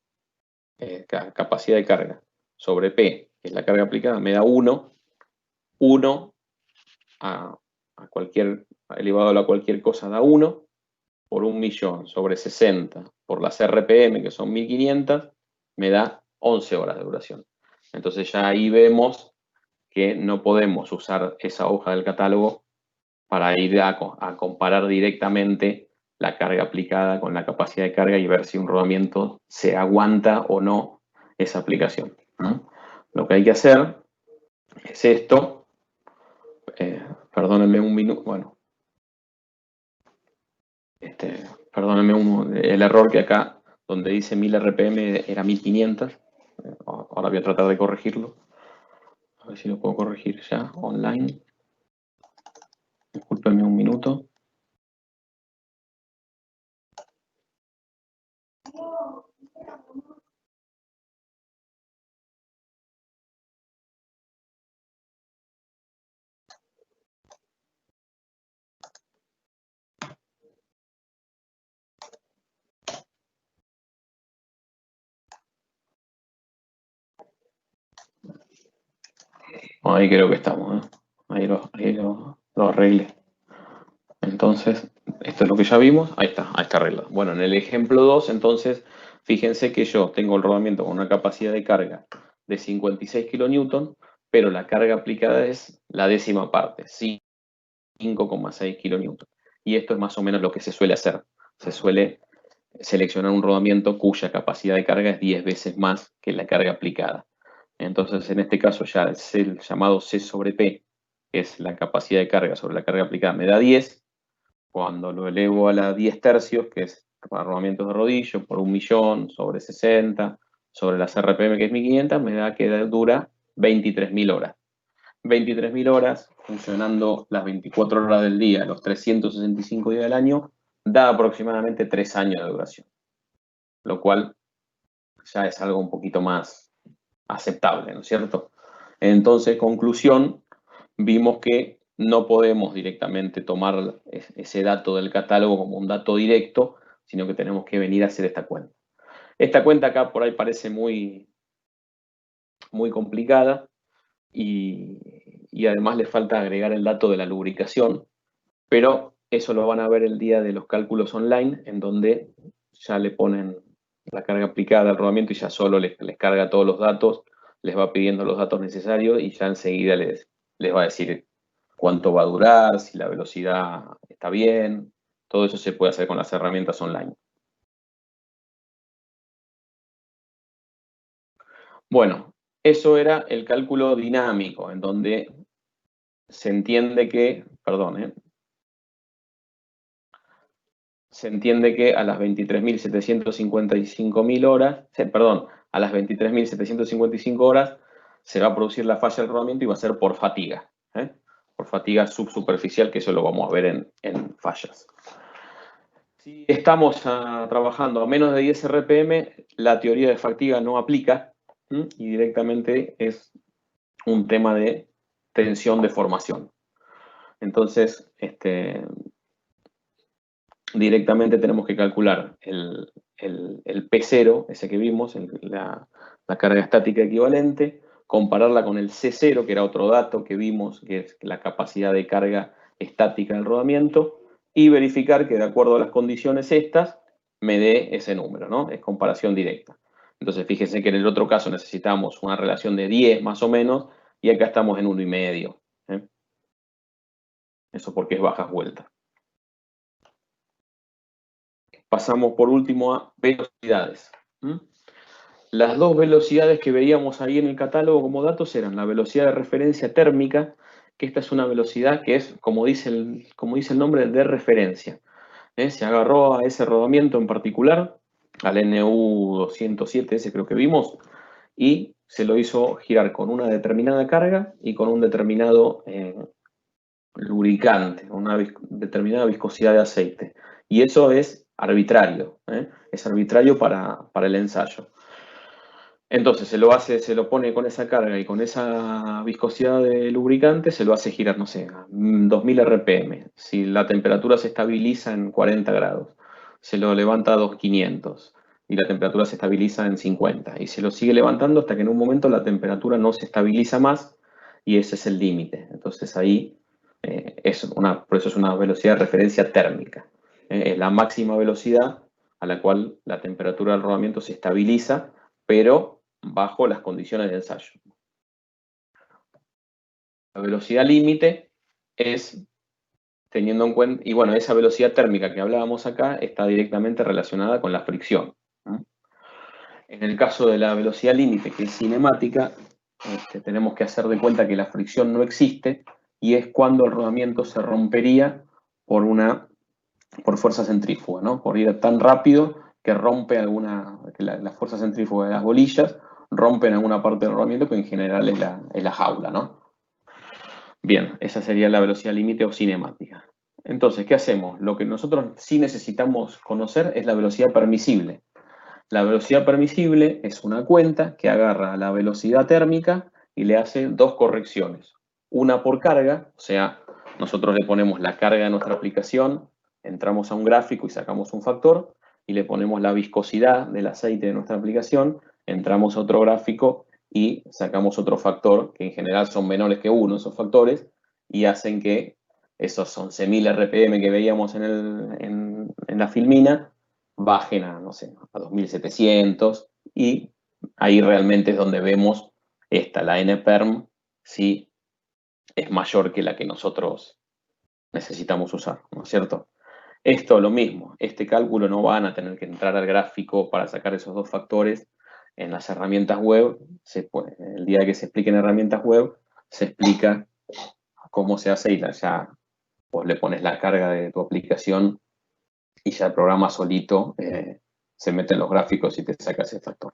capacidad de carga, sobre P, que es la carga aplicada, me da 1 a cualquier, elevado a cualquier cosa da 1, por 1.000.000 sobre 60 por las RPM, que son 1.500, me da 11 horas de duración. Entonces ya ahí vemos que no podemos usar esa hoja del catálogo para ir a comparar directamente la carga aplicada con la capacidad de carga y ver si un rodamiento se aguanta o no esa aplicación. Lo que hay que hacer es esto. Perdónenme un minuto, bueno, perdónenme el error que acá, donde dice 1.000 RPM, era 1.500. Ahora voy a tratar de corregirlo. A ver si lo puedo corregir ya, online. Discúlpenme un minuto. Ahí creo que estamos, ahí lo arreglé. Entonces, esto es lo que ya vimos. Ahí está arreglado. Bueno, en el ejemplo 2, entonces, fíjense que yo tengo el rodamiento con una capacidad de carga de 56 kN, pero la carga aplicada es la décima parte, 5,6 kN. Y esto es más o menos lo que se suele hacer. Se suele seleccionar un rodamiento cuya capacidad de carga es 10 veces más que la carga aplicada. Entonces, en este caso ya el llamado C sobre P, que es la capacidad de carga sobre la carga aplicada, me da 10, Cuando lo elevo a la 10 tercios, que es para rodamientos de rodillo, por 1.000.000 sobre 60, sobre las RPM, que es 1.500, me da que dura 23.000 horas. 23.000 horas funcionando las 24 horas del día, los 365 días del año, da aproximadamente 3 años de duración, lo cual ya es algo un poquito más aceptable, ¿no es cierto? Entonces, conclusión, vimos que no podemos directamente tomar ese dato del catálogo como un dato directo, sino que tenemos que venir a hacer esta cuenta. Esta cuenta acá por ahí parece muy, muy complicada y además le falta agregar el dato de la lubricación, pero eso lo van a ver el día de los cálculos online, en donde ya le ponen la carga aplicada al rodamiento y ya solo les carga todos los datos, les va pidiendo los datos necesarios y ya enseguida les va a decir cuánto va a durar, si la velocidad está bien. Todo eso se puede hacer con las herramientas online. Bueno, eso era el cálculo dinámico, en donde se entiende que, perdón, se entiende que a las 23.755.000 horas, perdón, a las 23.755 horas se va a producir la falla del rodamiento y va a ser por fatiga, por fatiga subsuperficial, que eso lo vamos a ver en fallas. Si estamos trabajando a menos de 10 RPM, la teoría de fatiga no aplica y directamente es un tema de tensión de formación. Entonces, directamente tenemos que calcular el P0, ese que vimos, la carga estática equivalente, compararla con el C0, que era otro dato que vimos, que es la capacidad de carga estática del rodamiento, y verificar que de acuerdo a las condiciones estas, me dé ese número, ¿no? Es comparación directa. Entonces, fíjense que en el otro caso necesitamos una relación de 10 más o menos, y acá estamos en 1,5. Eso porque es bajas vueltas. Pasamos por último a velocidades. Las dos velocidades que veíamos ahí en el catálogo como datos eran la velocidad de referencia térmica, que esta es una velocidad que es, como dice el nombre, de referencia. Se agarró a ese rodamiento en particular, al NU207, ese creo que vimos, y se lo hizo girar con una determinada carga y con un determinado lubricante, una determinada viscosidad de aceite. Y eso es arbitrario, es arbitrario para el ensayo. Entonces se lo pone con esa carga y con esa viscosidad de lubricante, se lo hace girar, no sé, a 2000 RPM. Si la temperatura se estabiliza en 40 grados, se lo levanta a 2500 y la temperatura se estabiliza en 50. Y se lo sigue levantando hasta que en un momento la temperatura no se estabiliza más y ese es el límite. Entonces ahí por eso es una velocidad de referencia térmica. Es la máxima velocidad a la cual la temperatura del rodamiento se estabiliza, pero bajo las condiciones de ensayo. La velocidad límite es teniendo en cuenta, y bueno, esa velocidad térmica que hablábamos acá está directamente relacionada con la fricción. En el caso de la velocidad límite, que es cinemática, tenemos que hacer de cuenta que la fricción no existe y es cuando el rodamiento se rompería por fuerza centrífuga, ¿no? Por ir tan rápido que rompe que la fuerza centrífuga de las bolillas rompen alguna parte del rodamiento, que en general es la jaula, ¿no? Bien, esa sería la velocidad límite o cinemática. Entonces, ¿qué hacemos? Lo que nosotros sí necesitamos conocer es la velocidad permisible. La velocidad permisible es una cuenta que agarra la velocidad térmica y le hace dos correcciones. Una por carga, o sea, nosotros le ponemos la carga de nuestra aplicación, entramos a un gráfico y sacamos un factor, y le ponemos la viscosidad del aceite de nuestra aplicación, entramos a otro gráfico y sacamos otro factor, que en general son menores que 1 esos factores, y hacen que esos 11.000 RPM que veíamos en la filmina bajen a, no sé, a 2.700, y ahí realmente es donde vemos la NPerm, si es mayor que la que nosotros necesitamos usar, ¿no es cierto? Esto lo mismo, este cálculo no van a tener que entrar al gráfico para sacar esos dos factores en las herramientas web. El día que se expliquen herramientas web, se explica cómo se hace y ya vos le pones la carga de tu aplicación y ya el programa solito se mete en los gráficos y te saca ese factor.